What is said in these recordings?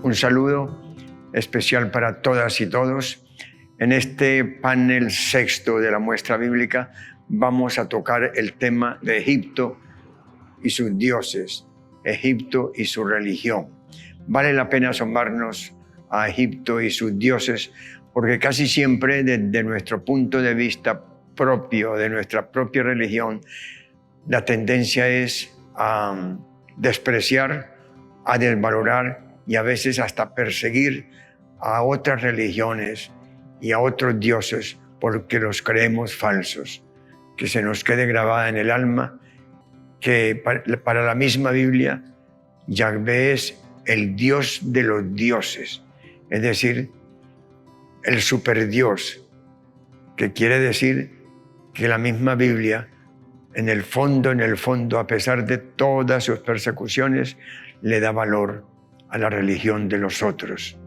Un saludo especial para todas y todos. En este panel sexto de la muestra bíblica vamos a tocar el tema de Egipto y sus dioses, Egipto y su religión. Vale la pena asomarnos a Egipto y sus dioses, porque casi siempre desde nuestro punto de vista propio, de nuestra propia religión, la tendencia es a despreciar, a desvalorar y a veces hasta perseguir a otras religiones y a otros dioses porque los creemos falsos. Que se nos quede grabada en el alma que para la misma Biblia, Yahvé es el Dios de los dioses, es decir, el superdios, que quiere decir que la misma Biblia, en el fondo, a pesar de todas sus persecuciones, le da valor a la religión de los otros.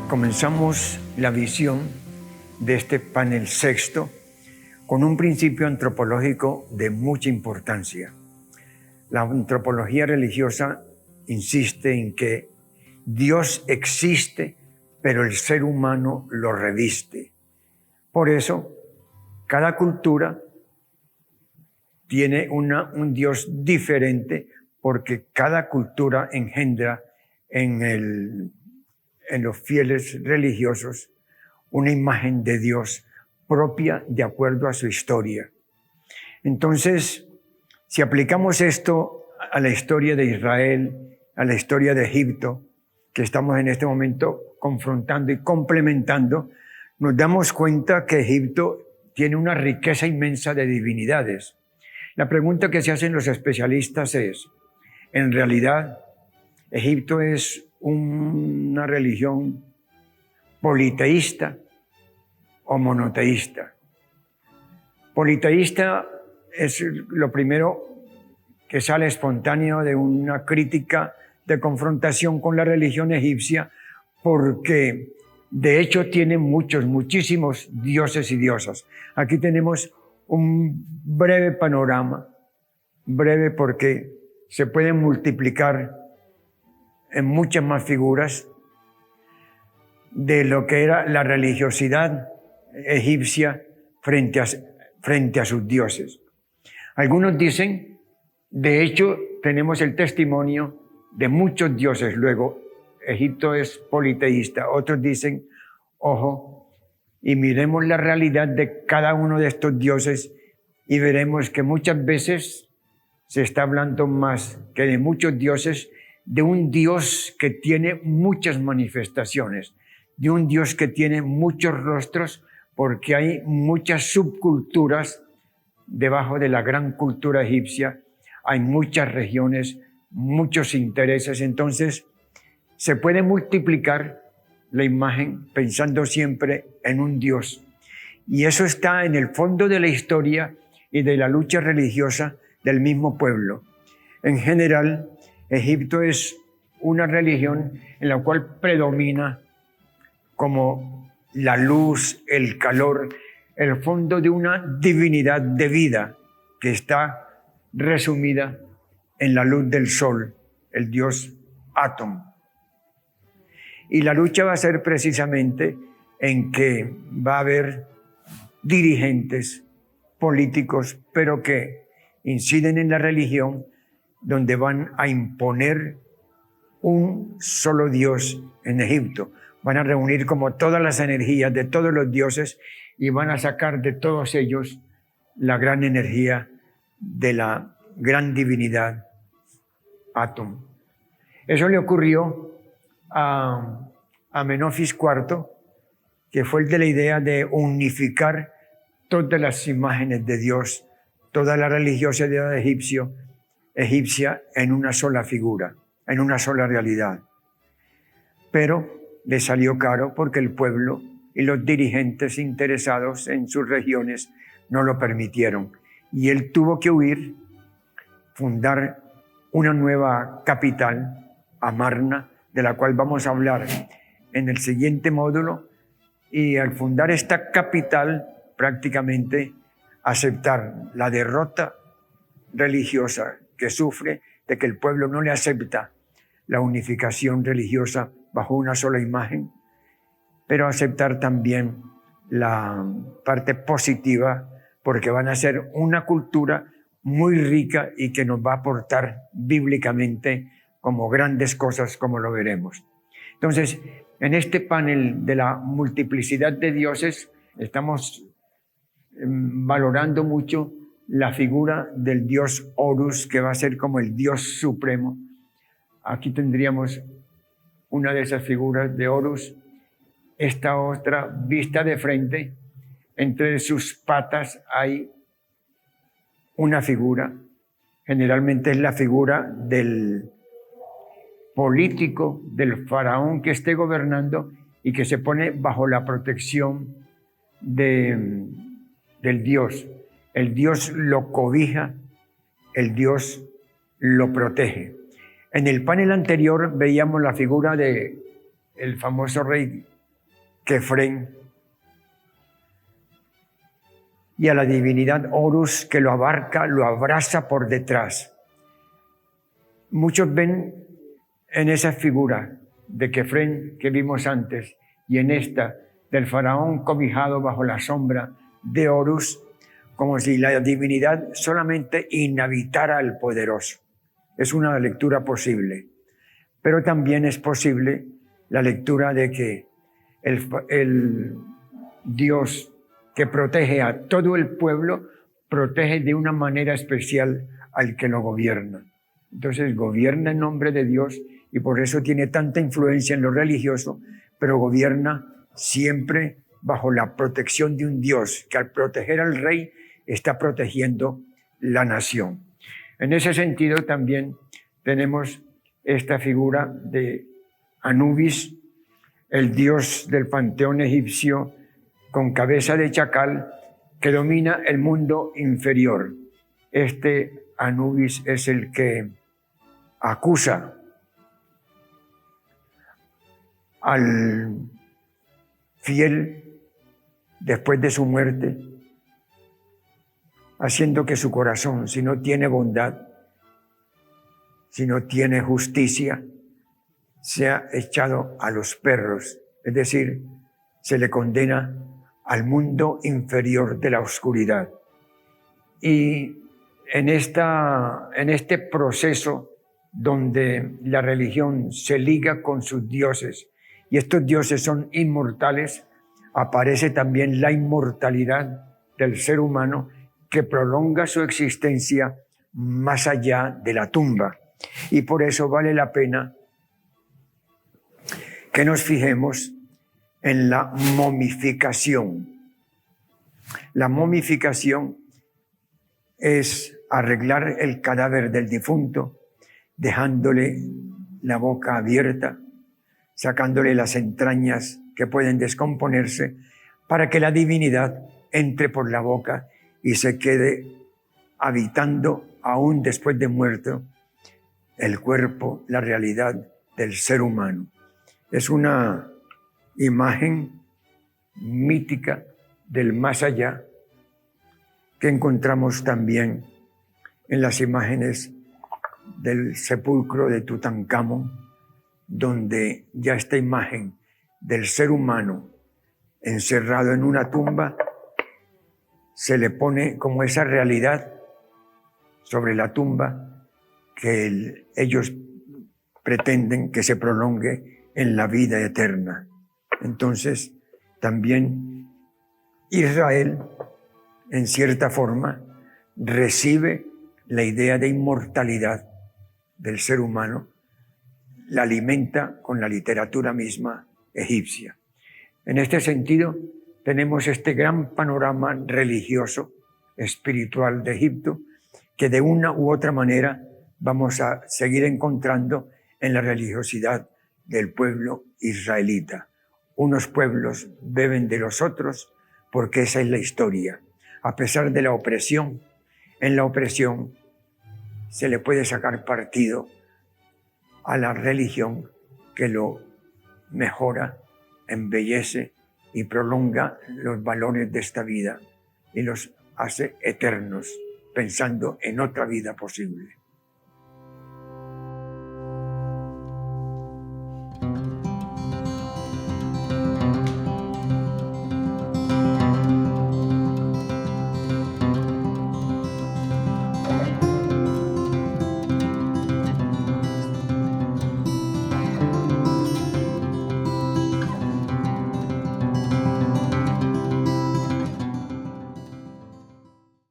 Comenzamos la visión de este panel sexto con un principio antropológico de mucha importancia. La antropología religiosa insiste en que Dios existe, pero el ser humano lo reviste. Por eso, cada cultura tiene un Dios diferente, porque cada cultura engendra en los fieles religiosos una imagen de Dios propia de acuerdo a su historia. Entonces, si aplicamos esto a la historia de Israel, a la historia de Egipto, que estamos en este momento confrontando y complementando, nos damos cuenta que Egipto tiene una riqueza inmensa de divinidades. La pregunta que se hacen los especialistas es, ¿en realidad Egipto es una religión politeísta o monoteísta? Politeísta es lo primero que sale espontáneo de una crítica de confrontación con la religión egipcia, porque de hecho tiene muchísimos dioses y diosas. Aquí tenemos un breve panorama, breve porque se pueden multiplicar en muchas más figuras de lo que era la religiosidad egipcia frente a sus dioses. Algunos dicen, de hecho, tenemos el testimonio de muchos dioses, luego Egipto es politeísta. Otros dicen, ojo, y miremos la realidad de cada uno de estos dioses y veremos que muchas veces se está hablando más que de muchos dioses, de un Dios que tiene muchas manifestaciones, de un Dios que tiene muchos rostros, porque hay muchas subculturas debajo de la gran cultura egipcia, hay muchas regiones, muchos intereses, entonces se puede multiplicar la imagen pensando siempre en un Dios. Y eso está en el fondo de la historia y de la lucha religiosa del mismo pueblo. En general, Egipto es una religión en la cual predomina como la luz, el calor, el fondo de una divinidad de vida que está resumida en la luz del sol, el dios Atum. Y la lucha va a ser precisamente en que va a haber dirigentes políticos, pero que inciden en la religión, donde van a imponer un solo Dios en Egipto. Van a reunir como todas las energías de todos los dioses y van a sacar de todos ellos la gran energía de la gran divinidad Atum. Eso le ocurrió a Amenofis IV, que fue el de la idea de unificar todas las imágenes de Dios, toda la religiosidad egipcia en una sola figura, en una sola realidad. Pero le salió caro porque el pueblo y los dirigentes interesados en sus regiones no lo permitieron. Y él tuvo que huir, fundar una nueva capital, Amarna, de la cual vamos a hablar en el siguiente módulo, y al fundar esta capital prácticamente aceptar la derrota religiosa que sufre de que el pueblo no le acepta la unificación religiosa bajo una sola imagen, pero aceptar también la parte positiva, porque van a ser una cultura muy rica y que nos va a aportar bíblicamente como grandes cosas, como lo veremos. Entonces, en este panel de la multiplicidad de dioses, estamos valorando mucho la figura del dios Horus, que va a ser como el dios supremo. Aquí tendríamos una de esas figuras de Horus, esta otra vista de frente, entre sus patas hay una figura, generalmente es la figura del político, del faraón que esté gobernando y que se pone bajo la protección del Dios. El Dios lo cobija, el Dios lo protege. En el panel anterior veíamos la figura del famoso rey Kefren y a la divinidad Horus que lo abarca, lo abraza por detrás. Muchos ven en esa figura de Kefren que vimos antes y en esta del faraón cobijado bajo la sombra de Horus, como si la divinidad solamente inhabitara al poderoso. Es una lectura posible, pero también es posible la lectura de que el Dios que protege a todo el pueblo, protege de una manera especial al que lo gobierna. Entonces gobierna en nombre de Dios y por eso tiene tanta influencia en lo religioso, pero gobierna siempre bajo la protección de un Dios que al proteger al rey está protegiendo la nación. En ese sentido también tenemos esta figura de Anubis, el dios del panteón egipcio con cabeza de chacal que domina el mundo inferior. Este Anubis es el que acusa al fiel después de su muerte, haciendo que su corazón, si no tiene bondad, si no tiene justicia, sea echado a los perros, es decir, se le condena al mundo inferior de la oscuridad. Y en este proceso donde la religión se liga con sus dioses, y estos dioses son inmortales, aparece también la inmortalidad del ser humano que prolonga su existencia más allá de la tumba. Y por eso vale la pena que nos fijemos en la momificación. La momificación es arreglar el cadáver del difunto, dejándole la boca abierta, sacándole las entrañas que pueden descomponerse, para que la divinidad entre por la boca y se quede habitando aún después de muerto el cuerpo, la realidad del ser humano. Es una imagen mítica del más allá que encontramos también en las imágenes del sepulcro de Tutankamón, donde ya esta imagen del ser humano encerrado en una tumba se le pone como esa realidad sobre la tumba que ellos pretenden que se prolongue en la vida eterna. Entonces, también Israel, en cierta forma, recibe la idea de inmortalidad del ser humano, la alimenta con la literatura misma egipcia. En este sentido, tenemos este gran panorama religioso, espiritual de Egipto, que de una u otra manera vamos a seguir encontrando en la religiosidad del pueblo israelita. Unos pueblos beben de los otros porque esa es la historia. A pesar de la opresión, en la opresión se le puede sacar partido a la religión que lo mejora, embellece y prolonga los valores de esta vida y los hace eternos, pensando en otra vida posible.